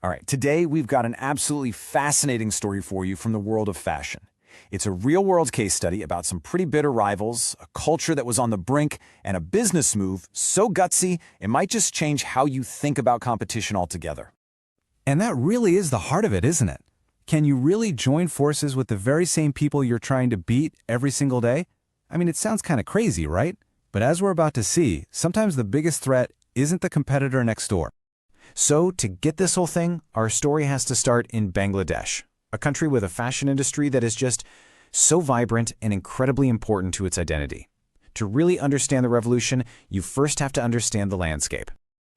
All right, today we've got an absolutely fascinating story for you from the world of fashion. It's a real-world case study about some pretty bitter rivals, a culture that was on the brink, and a business move so gutsy it might just change how you think about competition altogether. And that really is the heart of it, isn't it? Can you really join forces with the very same people you're trying to beat every single day? I mean, it sounds kind of crazy, right? But as we're about to see, sometimes the biggest threat isn't the competitor next door. So, to get this whole thing, our story has to start in Bangladesh, a country with a fashion industry that is just so vibrant and incredibly important to its identity. To really understand the revolution, you first have to understand the landscape.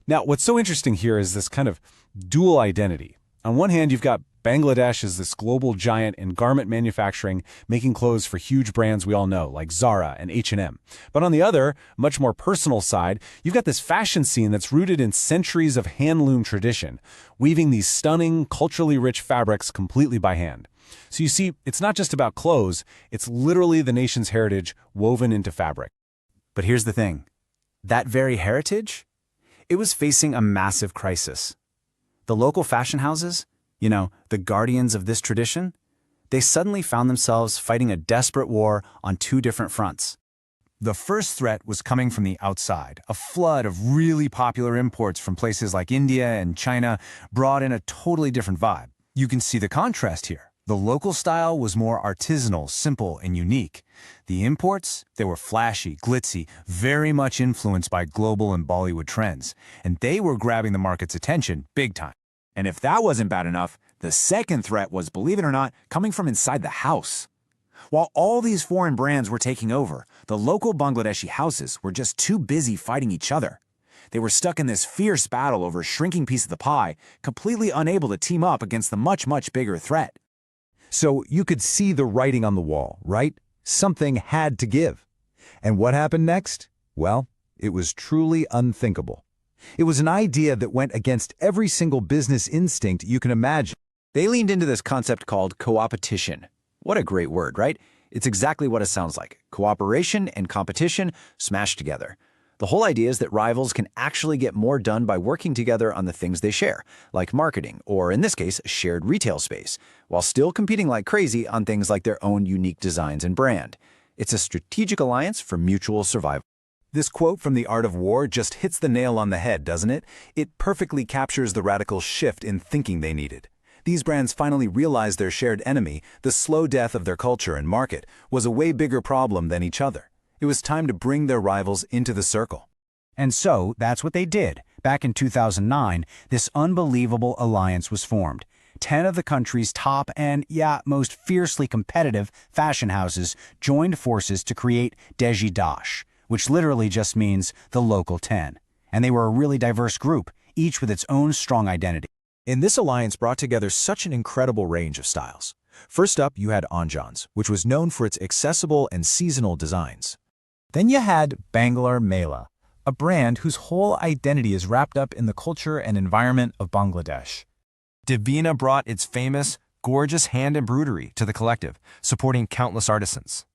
Now, what's so interesting here is this kind of dual identity. On one hand, you've got Bangladesh as this global giant in garment manufacturing, making clothes for huge brands we all know, like Zara and H&M. But on the other, much more personal side, you've got this fashion scene that's rooted in centuries of handloom tradition, weaving these stunning, culturally rich fabrics completely by hand. So you see, it's not just about clothes, it's literally the nation's heritage woven into fabric. But here's the thing. That very heritage? It was facing a massive crisis. The local fashion houses, the guardians of this tradition, they suddenly found themselves fighting a desperate war on two different fronts. The first threat was coming from the outside. A flood of really popular imports from places like India and China brought in a totally different vibe. You can see the contrast here. The local style was more artisanal, simple, and unique. The imports, they were flashy, glitzy, very much influenced by global and Bollywood trends, and they were grabbing the market's attention big time. And if that wasn't bad enough, the second threat was, believe it or not, coming from inside the house. While all these foreign brands were taking over, the local Bangladeshi houses were just too busy fighting each other. They were stuck in this fierce battle over a shrinking piece of the pie, completely unable to team up against the much, much bigger threat. So you could see the writing on the wall, right? Something had to give. And what happened next? Well, it was truly unthinkable. It was an idea that went against every single business instinct you can imagine. They leaned into this concept called co-opetition. What a great word, right? It's exactly what it sounds like. Cooperation and competition smashed together. The whole idea is that rivals can actually get more done by working together on the things they share, like marketing, or in this case, shared retail space, while still competing like crazy on things like their own unique designs and brand. It's a strategic alliance for mutual survival. This quote from The Art of War just hits the nail on the head, doesn't it? It perfectly captures the radical shift in thinking they needed. These brands finally realized their shared enemy, the slow death of their culture and market, was a way bigger problem than each other. It was time to bring their rivals into the circle. And so, that's what they did. Back in 2009, this unbelievable alliance was formed. 10 of the country's top and, most fiercely competitive fashion houses joined forces to create Deshi Dosh, which literally just means the local 10. And they were a really diverse group, each with its own strong identity. And this alliance brought together such an incredible range of styles. First up, you had Anjans, which was known for its accessible and seasonal designs. Then you had Banglar Mela, a brand whose whole identity is wrapped up in the culture and environment of Bangladesh. Divina brought its famous, gorgeous hand embroidery to the collective, supporting countless artisans.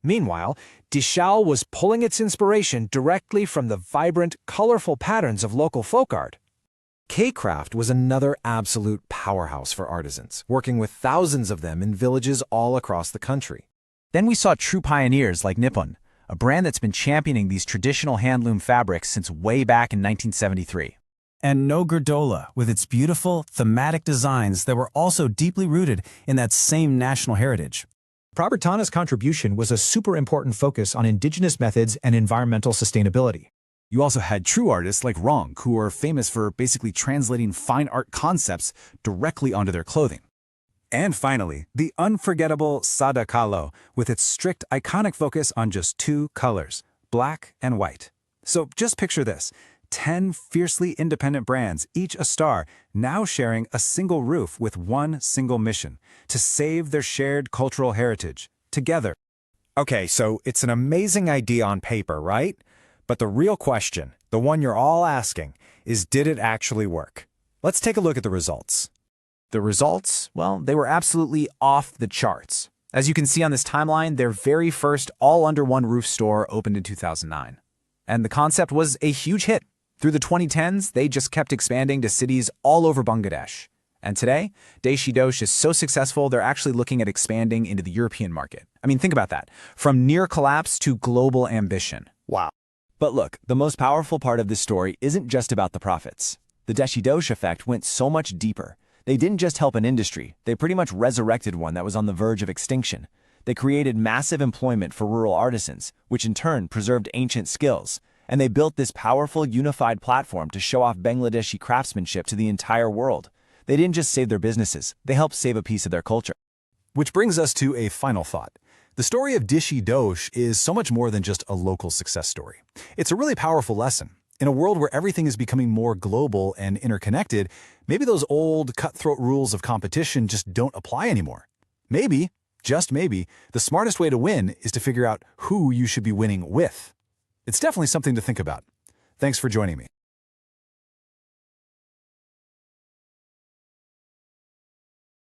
Meanwhile, Dishal was pulling its inspiration directly from the vibrant, colorful patterns of local folk art. K-Craft was another absolute powerhouse for artisans, working with thousands of them in villages all across the country. Then we saw true pioneers like Nippon, a brand that's been championing these traditional handloom fabrics since way back in 1973. And Nogardola, with its beautiful, thematic designs that were also deeply rooted in that same national heritage. Pravartana's contribution was a super important focus on indigenous methods and environmental sustainability. You also had true artists like Rong, who are famous for basically translating fine art concepts directly onto their clothing. And finally, the unforgettable Sada Kahlo, with its strict, iconic focus on just two colors, black and white. So just picture this. 10 fiercely independent brands, each a star, now sharing a single roof with one single mission, to save their shared cultural heritage, together. Okay, so it's an amazing idea on paper, right? But the real question, the one you're all asking, is did it actually work? Let's take a look at the results. The results, well, they were absolutely off the charts. As you can see on this timeline, their very first all-under-one-roof store opened in 2009. And the concept was a huge hit. Through the 2010s, they just kept expanding to cities all over Bangladesh. And today, Deshi Dosh is so successful, they're actually looking at expanding into the European market. I mean, think about that. From near collapse to global ambition. Wow. But look, the most powerful part of this story isn't just about the profits. The Deshi Dosh effect went so much deeper. They didn't just help an industry, they pretty much resurrected one that was on the verge of extinction. They created massive employment for rural artisans, which in turn preserved ancient skills. And they built this powerful, unified platform to show off Bangladeshi craftsmanship to the entire world. They didn't just save their businesses, they helped save a piece of their culture. Which brings us to a final thought. The story of Deshi Dosh is so much more than just a local success story. It's a really powerful lesson. In a world where everything is becoming more global and interconnected, maybe those old cutthroat rules of competition just don't apply anymore. Maybe, just maybe, the smartest way to win is to figure out who you should be winning with. It's definitely something to think about. Thanks for joining me.